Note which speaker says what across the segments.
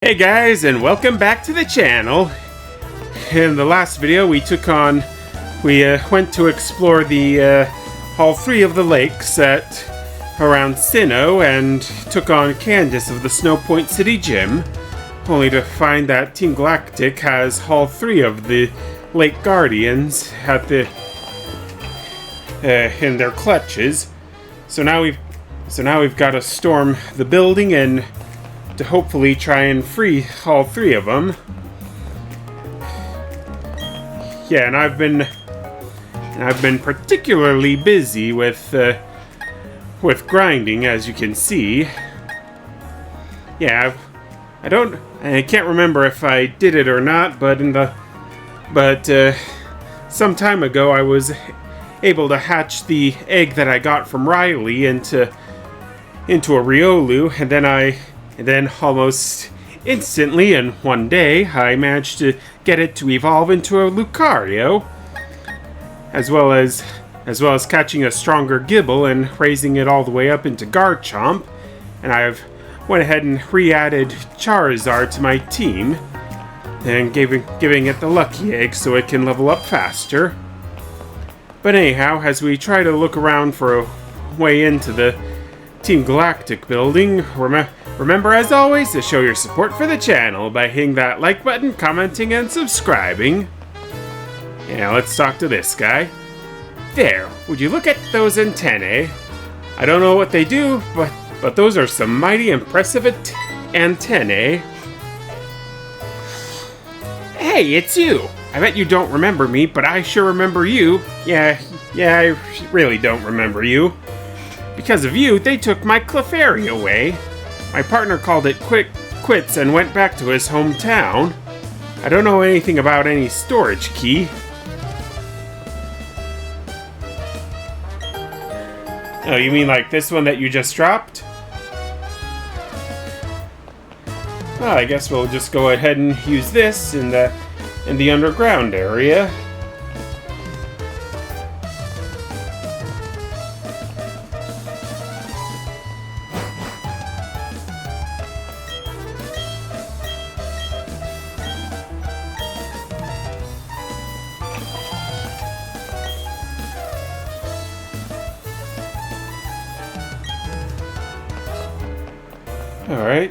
Speaker 1: Hey guys, and welcome back to the channel. In the last video we went to explore the all three of the lakes around Sinnoh and took on Candace of the Snow Point City Gym, only to find that Team Galactic has all three of the Lake Guardians at in their clutches. So now we've got to storm the building and to hopefully try and free all three of them. Yeah, and I've been particularly busy with grinding, as you can see. Yeah, I can't remember if I did it or not, but some time ago I was able to hatch the egg that I got from Riley into a Riolu, and then almost instantly in one day I managed to get it to evolve into a Lucario, as well as catching a stronger Gibble and raising it all the way up into Garchomp. And I've went ahead and re-added Charizard to my team and giving it the lucky egg so it can level up faster. But anyhow, as we try to look around for a way into the Team Galactic building, remember as always to show your support for the channel by hitting that like button, commenting, and subscribing. Yeah, let's talk to this guy. There, would you look at those antennae? I don't know what they do, but those are some mighty impressive antennae. Hey, it's you! I bet you don't remember me, but I sure remember you. Yeah, I really don't remember you. Because of you, they took my Clefairy away. My partner called it quits and went back to his hometown. I don't know anything about any storage key. Oh, you mean like this one that you just dropped? Well, I guess we'll just go ahead and use this in the underground area. Alright.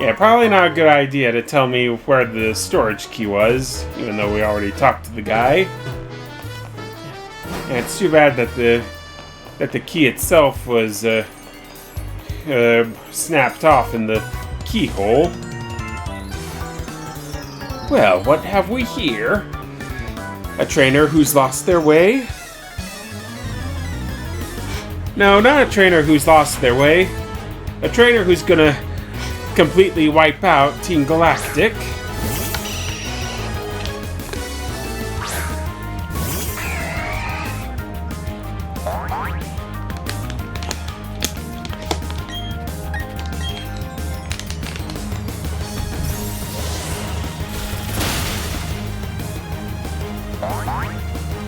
Speaker 1: Yeah, probably not a good idea to tell me where the storage key was, even though we already talked to the guy. And it's too bad that the key itself was snapped off in the keyhole. Well, what have we here? A trainer who's lost their way? No, not a trainer who's lost their way. A trainer who's gonna completely wipe out Team Galactic.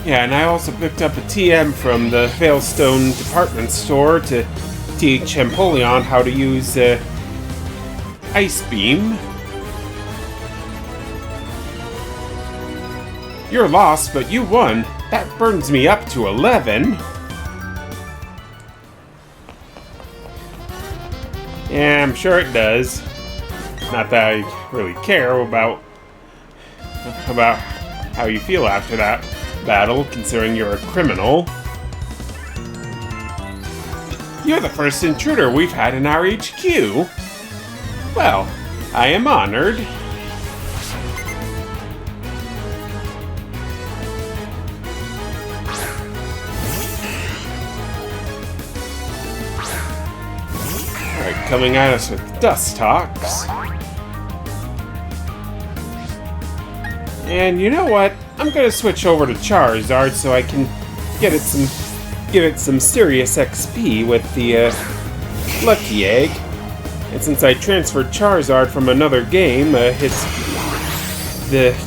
Speaker 1: Yeah, and I also picked up a TM from the Veilstone department store to teach Empoleon how to use Ice Beam. You're lost, but you won. That burns me up to 11. Yeah, I'm sure it does. Not that I really care about how you feel after that battle, considering you're a criminal. You're the first intruder we've had in our HQ. Well, I am honored. Alright, coming at us with Thnaks. And you know what? I'm gonna switch over to Charizard so I can give it some serious XP with the Lucky Egg. And since I transferred Charizard from another game, the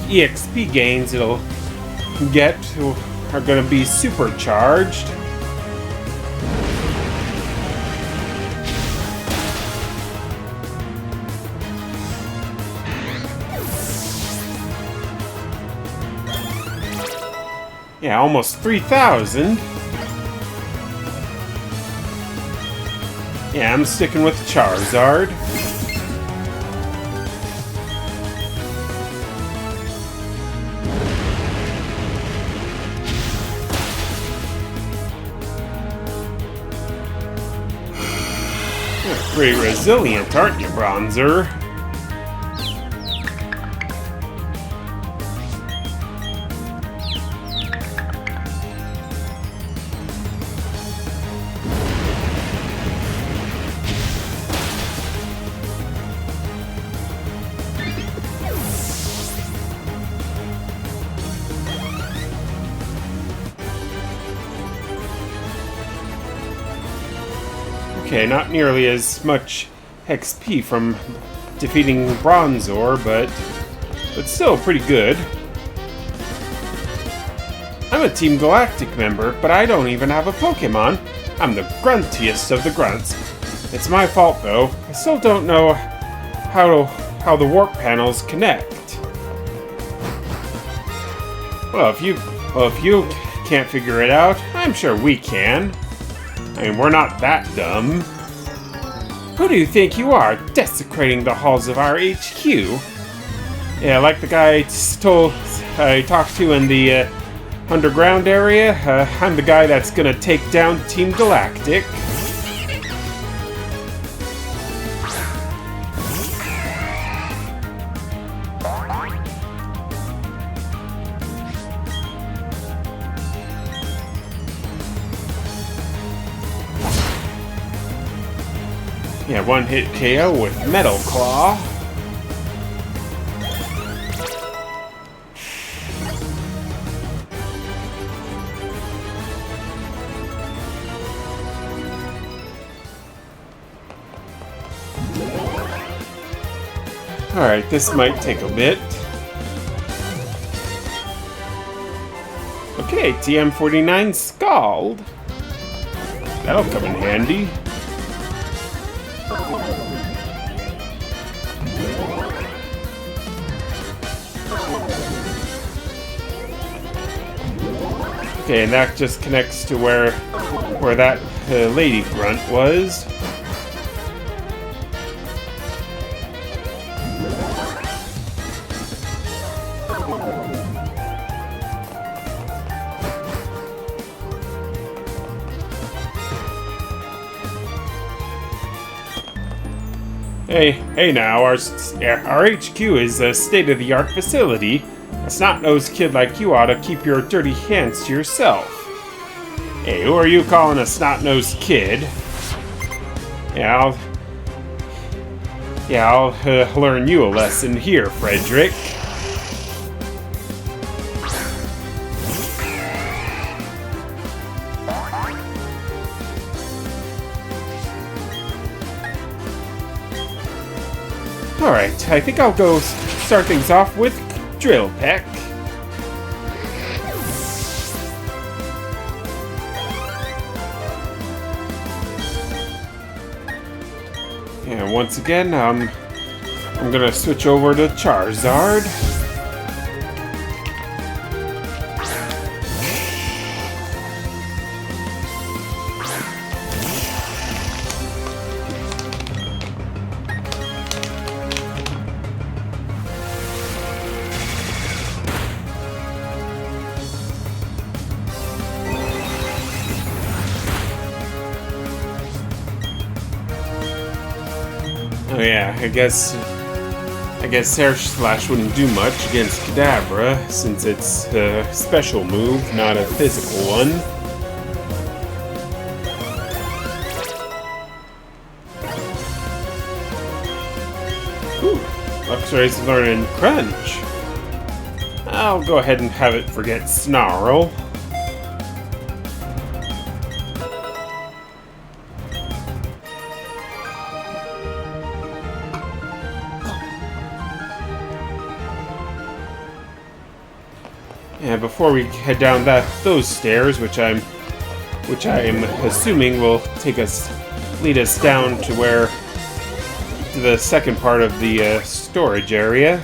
Speaker 1: EXP gains it'll get are going to be supercharged. Yeah, almost 3,000. Yeah, I'm sticking with Charizard. You're pretty resilient, aren't you, Bronzer? Okay, not nearly as much XP from defeating Bronzor, but still pretty good. I'm a Team Galactic member, but I don't even have a Pokemon. I'm the gruntiest of the grunts. It's my fault, though. I still don't know how the warp panels connect. Well, if you can't figure it out, I'm sure we can. I mean, we're not that dumb. Who do you think you are, desecrating the halls of our HQ? Yeah, like the guy I talked to in the underground area, I'm the guy that's gonna take down Team Galactic. Yeah, one hit KO with Metal Claw. Alright, this might take a bit. Okay, TM49 Scald. That'll come in handy. Okay, and that just connects to where that lady grunt was. Hey now, our HQ is a state-of-the-art facility. A snot-nosed kid like you ought to keep your dirty hands to yourself. Hey, who are you calling a snot-nosed kid? Yeah, I'll learn you a lesson here, Frederick. Alright, I think I'll go start things off with Drill Peck. And once again, I'm gonna switch over to Charizard. Oh yeah, I guess Air Slash wouldn't do much against Kadabra, since it's a special move, not a physical one. Ooh, Luxray's learning Crunch. I'll go ahead and have it forget Snarl. And before we head down those stairs, which I am assuming will lead us down to the second part of the storage area,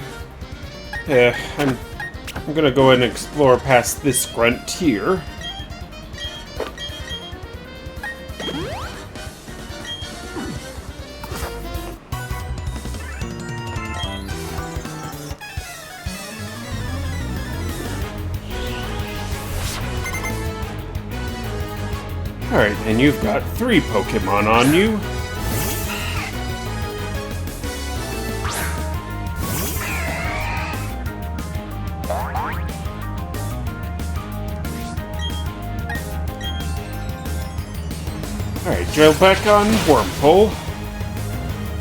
Speaker 1: I'm I'm gonna go ahead and explore past this grunt here. Alright, and you've got 3 Pokemon on you. Alright, drill back on Wormpole.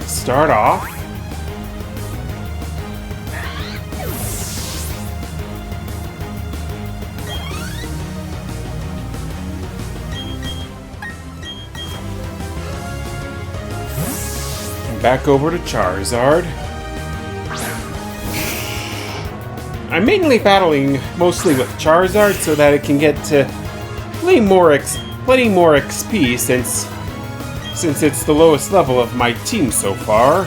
Speaker 1: Start off. Back over to Charizard. I'm mainly battling mostly with Charizard so that it can get to plenty more XP since it's the lowest level of my team so far.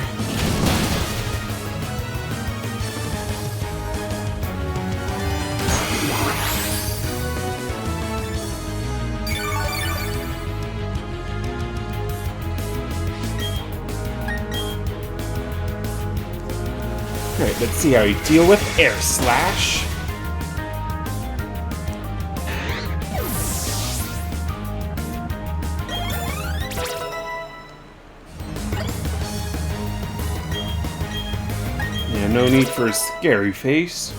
Speaker 1: Alright, let's see how you deal with Air Slash. Yeah, no need for a scary face.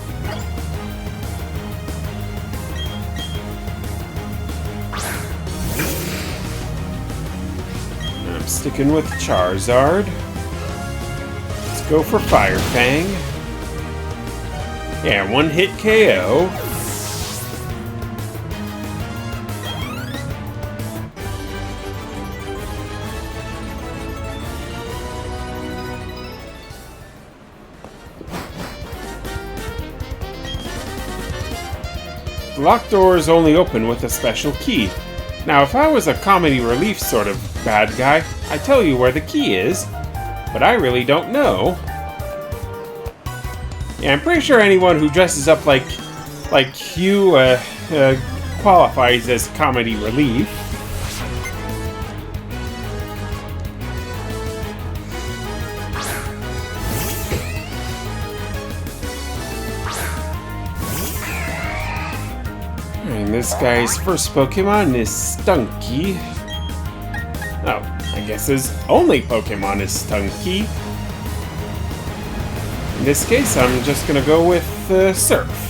Speaker 1: I'm sticking with Charizard. Go for Fire Fang. Yeah, 1-hit KO. The locked door is only open with a special key. Now, if I was a comedy relief sort of bad guy, I'd tell you where the key is. But I really don't know. Yeah, I'm pretty sure anyone who dresses up like Hugh qualifies as comedy relief. And this guy's first Pokemon is Stunky. Oh, I guess his only Pokemon is Stunky. In this case, I'm just gonna go with Surf.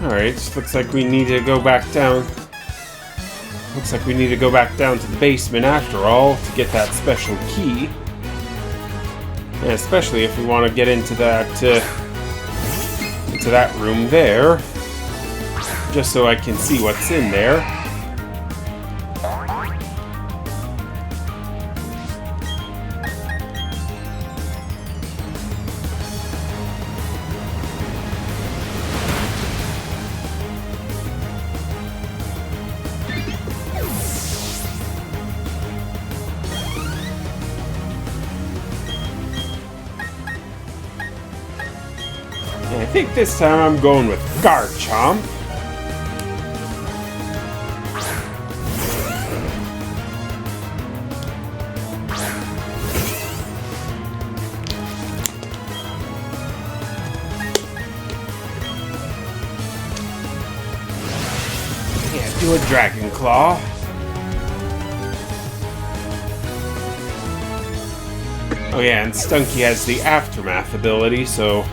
Speaker 1: Alright, looks like we need to go back down. Looks like we need to go back down to the basement after all to get that special key. And especially if we want to get into that room there. Just so I can see what's in there. And I think this time I'm going with Garchomp. Yeah, do a Dragon Claw. Oh yeah, and Stunky has the Aftermath ability, so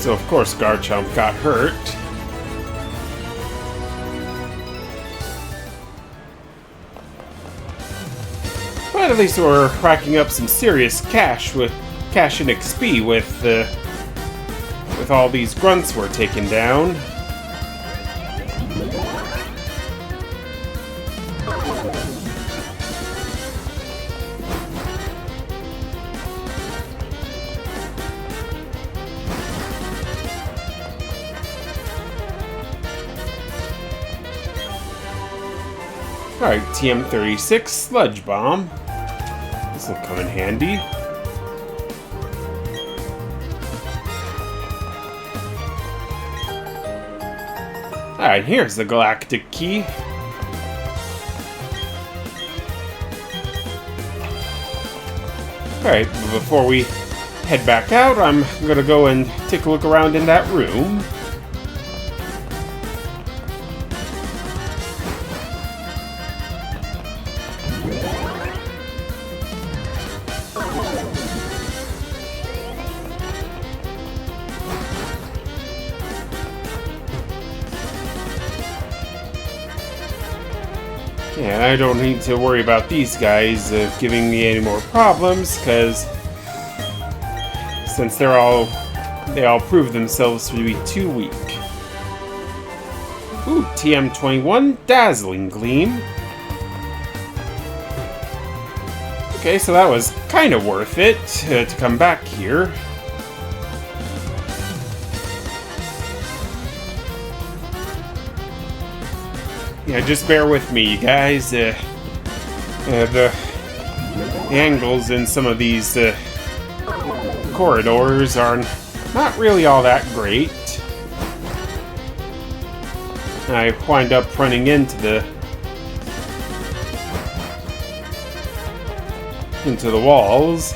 Speaker 1: of course Garchomp got hurt. But at least we're racking up some serious cash and XP with all these grunts we're taking down. Alright, TM-36 Sludge Bomb. This will come in handy. Alright, here's the Galactic key. Alright, before we head back out, I'm gonna go and take a look around in that room. Yeah, I don't need to worry about these guys giving me any more problems, because since they all prove themselves to be too weak. Ooh, TM-21 Dazzling Gleam. Okay, so that was kind of worth it to come back here. Yeah, just bear with me, you guys. The angles in some of these corridors are not really all that great. I wind up running into the walls.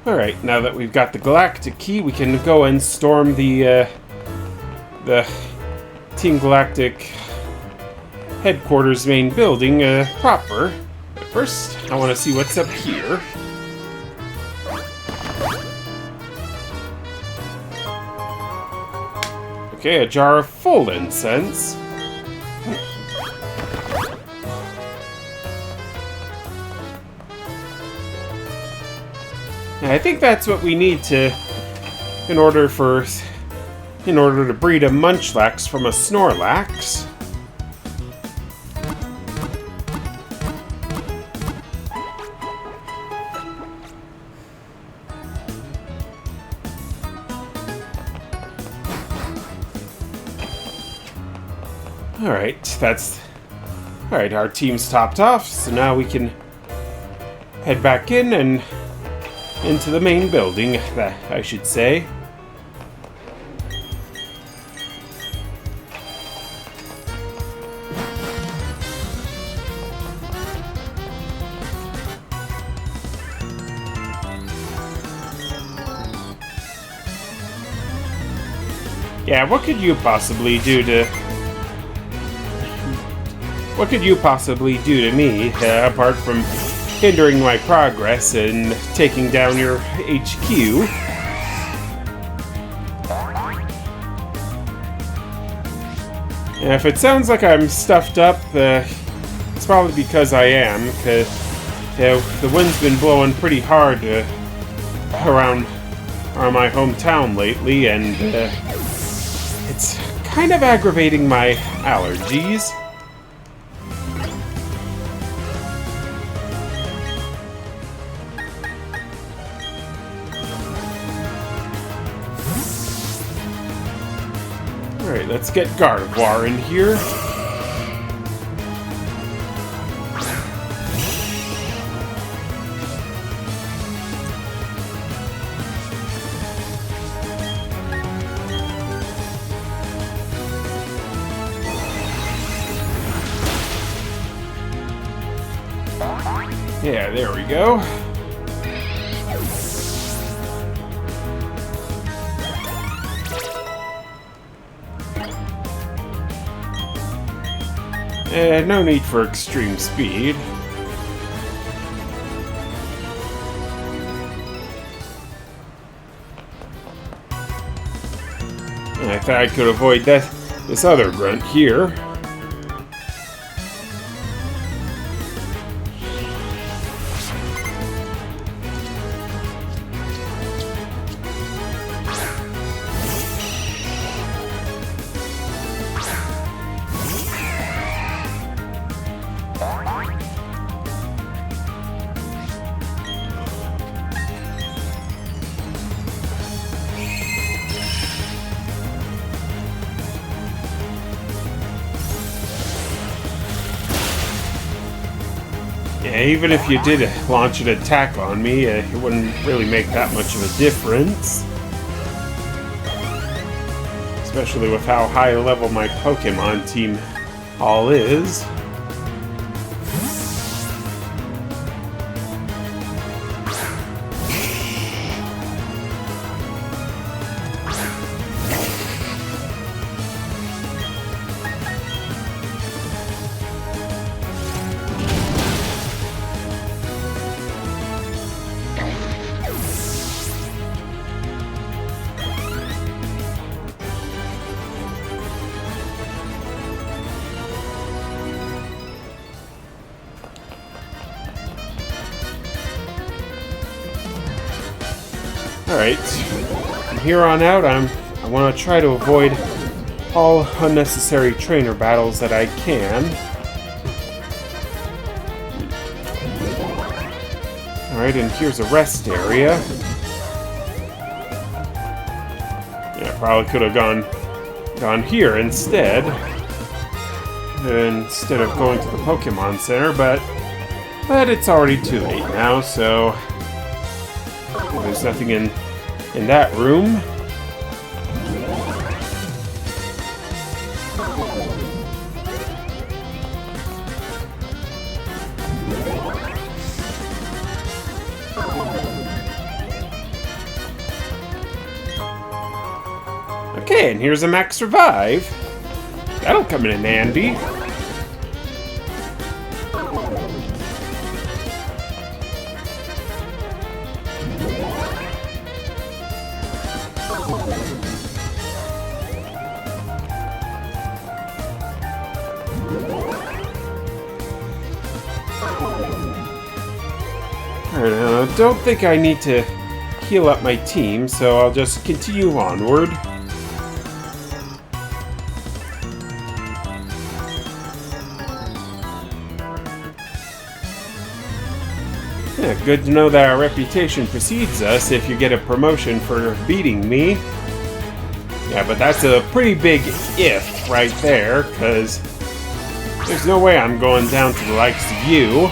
Speaker 1: Alright, now that we've got the Galactic key, we can go and storm the Team Galactic headquarters main building proper. But first, I want to see what's up here. Okay, a jar of full incense. I think that's what we need in order to breed a Munchlax from a Snorlax. Alright, our team's topped off, so now we can head back in and into the main building, I should say. Yeah, what could you possibly do to me, apart from hindering my progress and taking down your HQ? And if it sounds like I'm stuffed up, it's probably because I am, because the wind's been blowing pretty hard around my hometown lately, and it's kind of aggravating my allergies. Alright, let's get Gardevoir in here. Yeah, there we go. No need for extreme speed. I thought I could avoid this other grunt here. Yeah, even if you did launch an attack on me, it wouldn't really make that much of a difference. Especially with how high level my Pokemon team all is. Alright, from here on out, I want to try to avoid all unnecessary trainer battles that I can. Alright, and here's a rest area. Yeah, probably could have gone here instead of going to the Pokemon Center, but it's already too late now, so there's nothing in that room. Okay, and here's a Max Revive. That'll come in handy. I don't think I need to heal up my team, so I'll just continue onward. Yeah, good to know that our reputation precedes us if you get a promotion for beating me. Yeah, but that's a pretty big if right there, because there's no way I'm going down to the likes of you.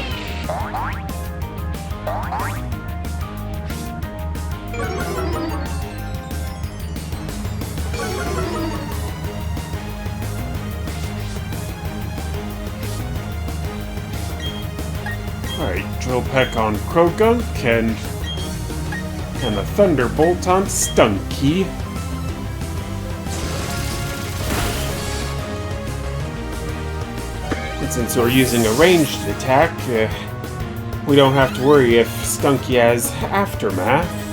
Speaker 1: Alright, Drill Peck on Krogunk and a Thunderbolt on Stunky. And since we're using a ranged attack, we don't have to worry if Stunky has Aftermath.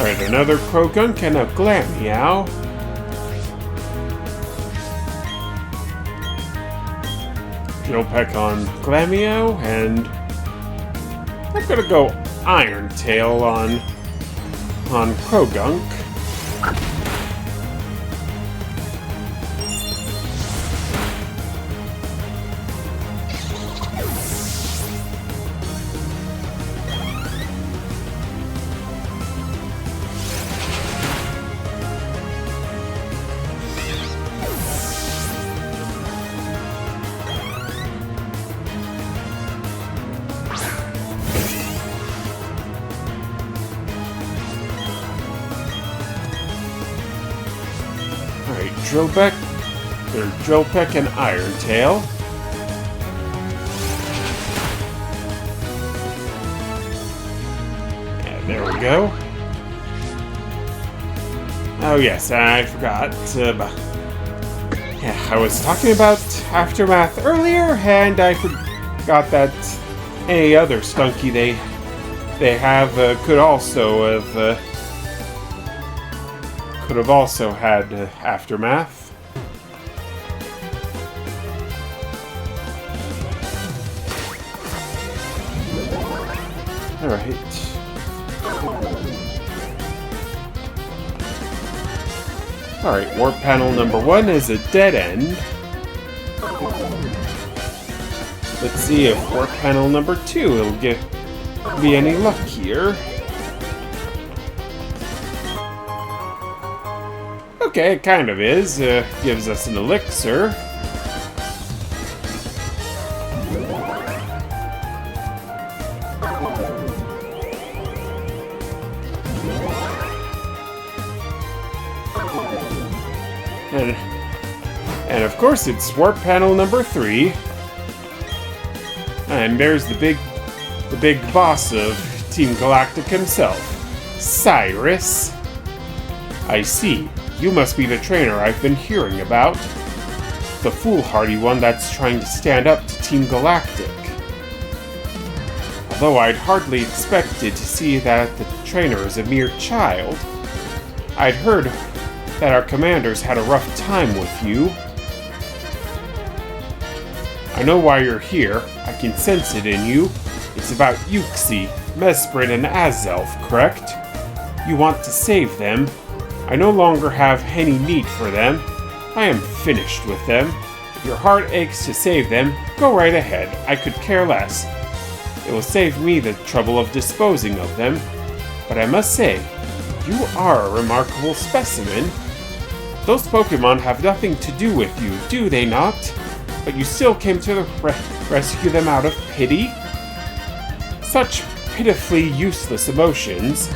Speaker 1: Alright, another Krogunk and a Glameow. Drill Peck on Glameow, and I'm gonna go Iron Tail on Krogunk. Alright, Drill Peck and Iron Tail. Yeah, there we go. Oh yes, I forgot. Yeah, I was talking about Aftermath earlier, and I forgot that any other Stunky they have could have also had Aftermath. Alright. Alright, warp panel number 1 is a dead end. Let's see if warp panel number 2 will be any luck here. Okay, it kind of is. Gives us an elixir. And of course it's warp panel number 3. And there's the big boss of Team Galactic himself, Cyrus. I see. You must be the trainer I've been hearing about. The foolhardy one that's trying to stand up to Team Galactic. Although I'd hardly expected to see that the trainer is a mere child, I'd heard that our commanders had a rough time with you. I know why you're here. I can sense it in you. It's about Yuxi, Mesprit, and Azelf, correct? You want to save them. I no longer have any need for them. I am finished with them. If your heart aches to save them, go right ahead. I could care less. It will save me the trouble of disposing of them. But I must say, you are a remarkable specimen. Those Pokemon have nothing to do with you, do they not? But you still came to rescue them out of pity? Such pitifully useless emotions.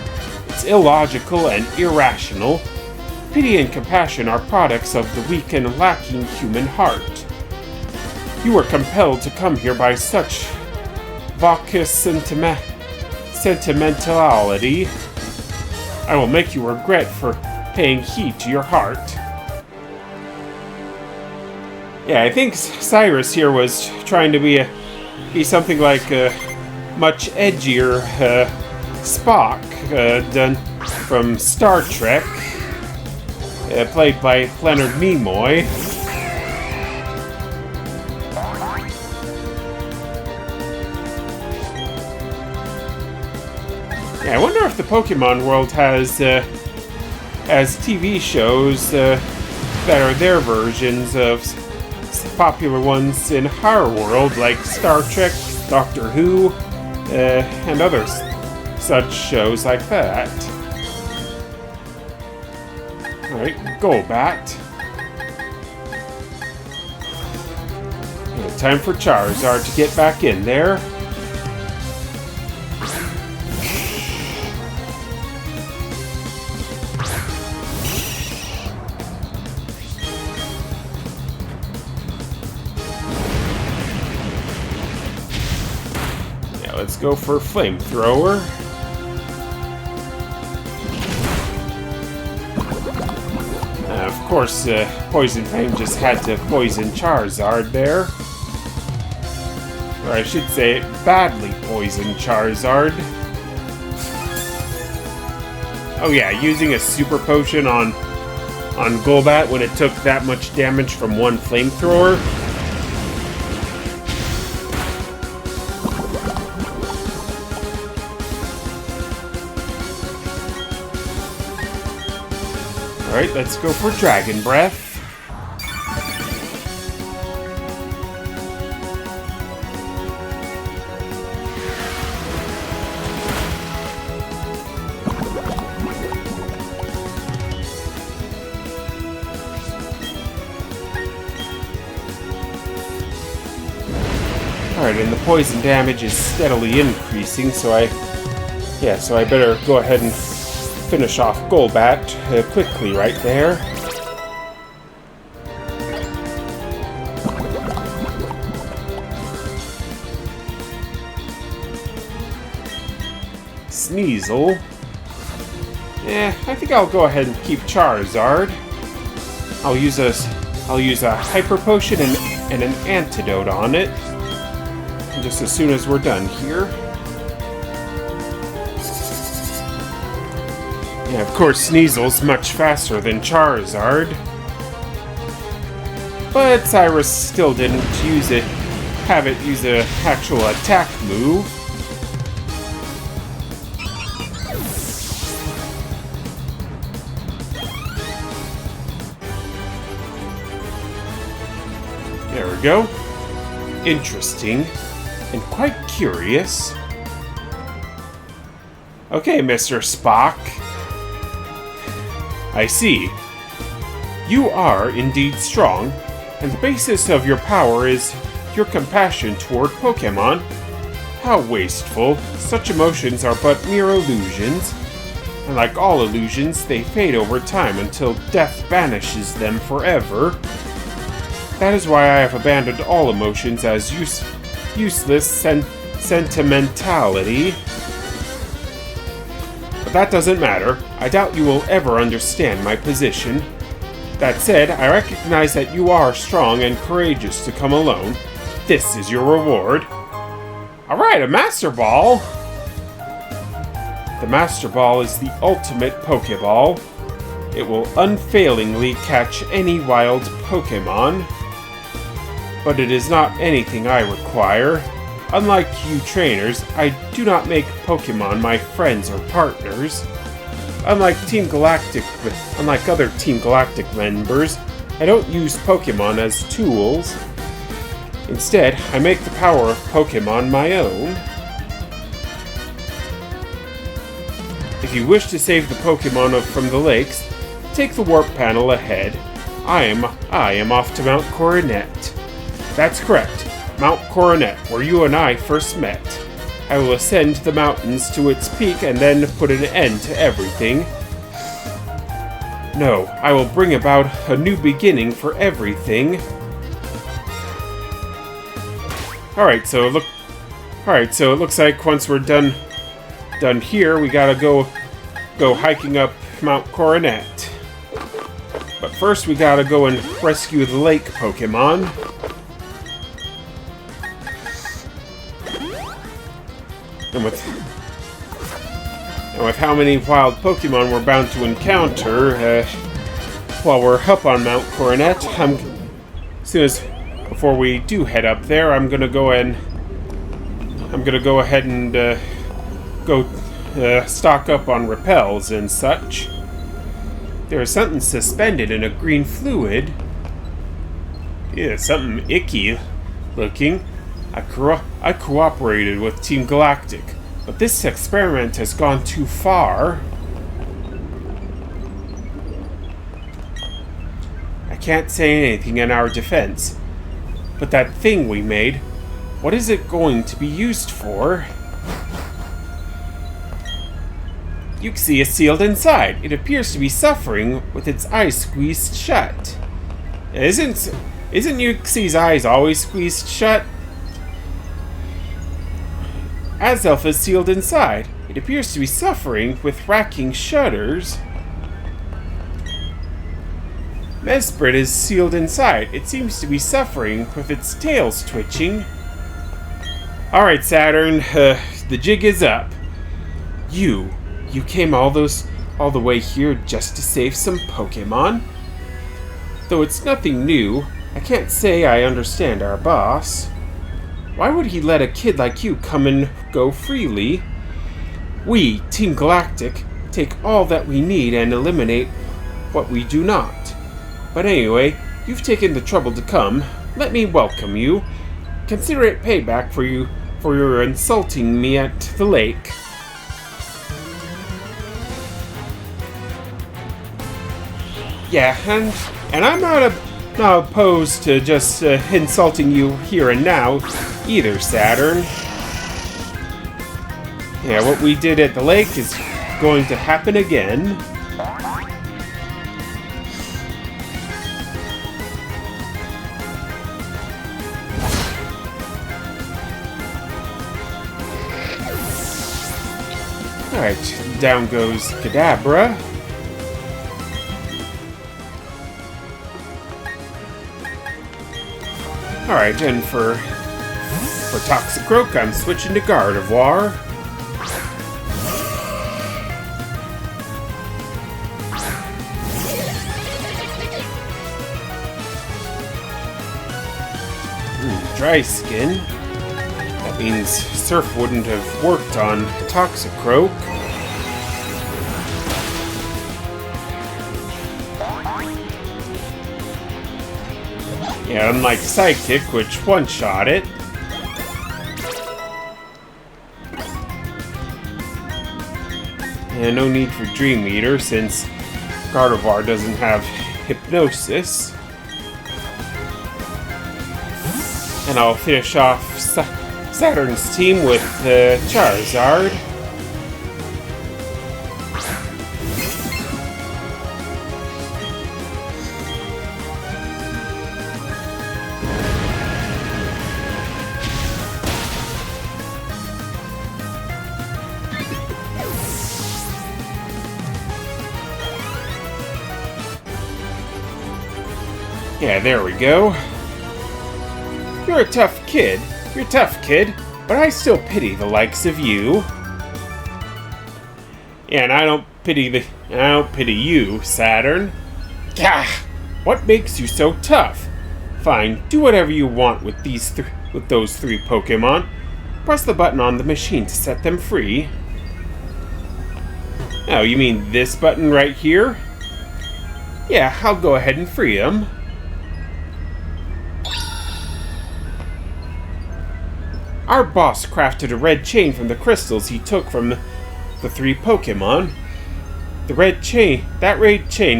Speaker 1: It's illogical and irrational. Pity and compassion are products of the weak and lacking human heart. You were compelled to come here by such vacuous sentimentality. I will make you regret for paying heed to your heart. Yeah, I think Cyrus here was trying to be something like a much edgier Spock done from Star Trek, played by Leonard Nimoy. Yeah, I wonder if the Pokemon world has TV shows that are their versions of popular ones in our world, like Star Trek, Doctor Who, and others such shows like that. Alright, Golbat. Yeah, time for Charizard to get back in there. Let's go for Flamethrower. Of course, Poison Flame just had to poison Charizard there. Or I should say, badly poison Charizard. Oh yeah, using a Super Potion on Golbat when it took that much damage from one Flamethrower. Alright, let's go for Dragon Breath. Alright, and the poison damage is steadily increasing, so I better go ahead and finish off Golbat quickly right there. Sneasel. I think I'll go ahead and keep Charizard. I'll use a Hyper Potion and an Antidote on it. Just as soon as we're done here. Yeah, of course, Sneasel's much faster than Charizard. But Cyrus still didn't have it use an actual attack move. There we go. Interesting. And quite curious. Okay, Mr. Spock. I see. You are indeed strong, and the basis of your power is your compassion toward Pokémon. How wasteful. Such emotions are but mere illusions. And like all illusions, they fade over time until death banishes them forever. That is why I have abandoned all emotions as useless sentimentality. But that doesn't matter. I doubt you will ever understand my position. That said, I recognize that you are strong and courageous to come alone. This is your reward. Alright, a Master Ball! The Master Ball is the ultimate Pokeball. It will unfailingly catch any wild Pokemon. But it is not anything I require. Unlike you trainers, I do not make Pokemon my friends or partners. Unlike other Team Galactic members, I don't use Pokemon as tools. Instead, I make the power of Pokemon my own. If you wish to save the Pokemon from the lakes, take the warp panel ahead. I am off to Mount Coronet. That's correct, Mount Coronet, where you and I first met. I will ascend the mountains to its peak and then put an end to everything. No, I will bring about a new beginning for everything. Alright, so it looks like once we're done here, we gotta go hiking up Mount Coronet. But first we gotta go and rescue the lake Pokemon. And with how many wild Pokemon we're bound to encounter while we're up on Mount Coronet, before we do head up there, I'm gonna go ahead and go stock up on repels and such. There is something suspended in a green fluid. Yeah, something icky looking. I cooperated with Team Galactic, but this experiment has gone too far. I can't say anything in our defense, but that thing we made, what is it going to be used for? Uxie is sealed inside. It appears to be suffering with its eyes squeezed shut. Isn't Uxie's eyes always squeezed shut? Azelf is sealed inside. It appears to be suffering with racking shudders. Mesprit is sealed inside. It seems to be suffering with its tails twitching. Alright, Saturn, the jig is up. You came all the way here just to save some Pokemon? Though it's nothing new, I can't say I understand our boss. Why would he let a kid like you come and go freely? We, Team Galactic, take all that we need and eliminate what we do not. But anyway, you've taken the trouble to come. Let me welcome you. Consider it payback for your insulting me at the lake. Yeah, and I'm not opposed to just insulting you here and now, either, Saturn. Yeah, what we did at the lake is going to happen again. Alright, down goes Kadabra. Alright, and for Toxicroak, I'm switching to Gardevoir. Dry Skin. That means Surf wouldn't have worked on Toxicroak. Yeah, unlike Psychic, which one-shot it. And no need for Dream Eater since Gardevoir doesn't have Hypnosis. And I'll finish off Saturn's team with Charizard. Yeah, there we go. You're a tough kid. You're a tough kid, but I still pity the likes of you. Yeah, and I don't pity you, Saturn. Gah! What makes you so tough? Fine, do whatever you want with those three Pokemon. Press the button on the machine to set them free. Oh, you mean this button right here? Yeah, I'll go ahead and free them. Our boss crafted a red chain from the crystals he took from the three Pokemon. The red chain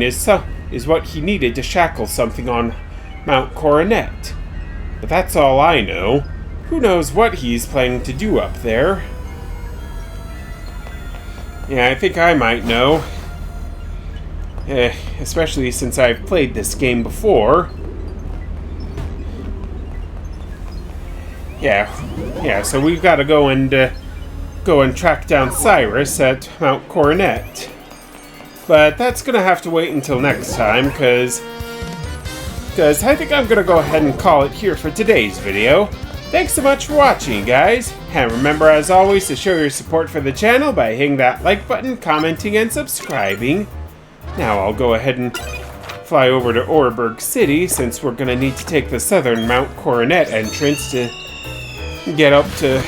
Speaker 1: is what he needed to shackle something on Mount Coronet. But that's all I know. Who knows what he's planning to do up there? Yeah, I think I might know. Especially since I've played this game before. Yeah, so we've got to go and track down Cyrus at Mount Coronet. But that's gonna have to wait until next time, because I think I'm gonna go ahead and call it here for today's video. Thanks so much for watching, guys, and remember, as always, to show your support for the channel by hitting that like button, commenting, and subscribing. Now I'll go ahead and fly over to Oreburgh City, since we're gonna need to take the southern Mount Coronet entrance to get up to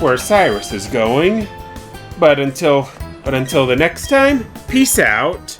Speaker 1: where Cyrus is going. But until the next time, peace out.